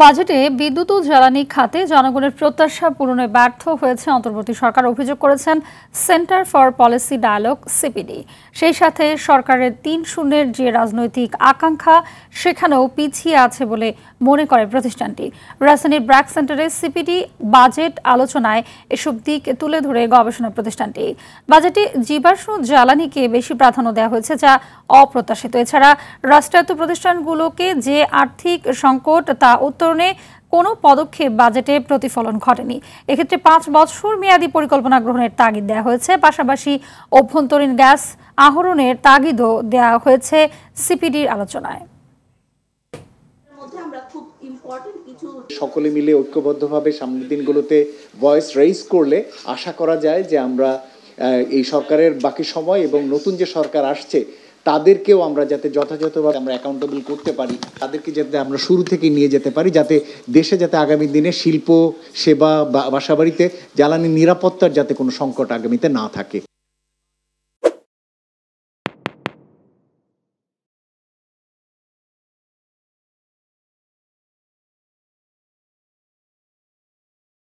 বাজেটে বিদ্যুৎ ও জ্বালানি খাতে জনগণের প্রত্যাশা পূরণে ব্যর্থ হয়েছে অন্তর্বর্তী সরকার অভিযোগ করেছেন Centre for Policy Dialogue CPD. সেই সাথে সরকারের ৩-০-এর যে রাজনৈতিক আকাঙ্ক্ষা সেখানেও পিছিয়ে আছে বলে মনে করে প্রতিষ্ঠানটি। রাজধানীর ব্র্যাক সেন্টারে সিপিডি বাজেট আলোচনায় এসব দিক তুলে ধরে গবেষণা প্রতিষ্ঠানটি। বাজেটে জীবাশ্ম জ্বালানিকে বেশি প্রাধান্য দেওয়া হয়েছে, যা অপ্রত্যাশিত। এছাড়া রাষ্ট্রায়ত্ত প্রতিষ্ঠানগুলোকে যে আর্থিক সংকট তা উত্তরণে কোনো পদক্ষেপ বাজেটে প্রতিফলন ঘটেনি। এক্ষেত্রে ৫ বছর মেয়াদী পরিকল্পনা গ্রহণের তাগিদ দেওয়া হয়েছে। পাশাপাশি অভ্যন্তরীণ গ্যাস আহরণের তাগিদও দেওয়া হয়েছে সিপিডির আলোচনায়। সকলে মিলে ঐক্যবদ্ধভাবে সামনের দিনগুলোতে ভয়েস রেইজ করলে আশা করা যায় যে আমরা এই সরকারের বাকি সময় এবং নতুন যে সরকার আসছে তাদেরকেও আমরা যাতে যথাযথভাবে আমরা অ্যাকাউন্টেবল করতে পারি, তাদেরকে যাতে আমরা শুরু থেকে নিয়ে যেতে পারি, যাতে দেশে যাতে আগামী দিনে শিল্প, সেবা, বাসাবাড়িতে জ্বালানি নিরাপত্তার যাতে কোনো সংকট আগামীতে না থাকে।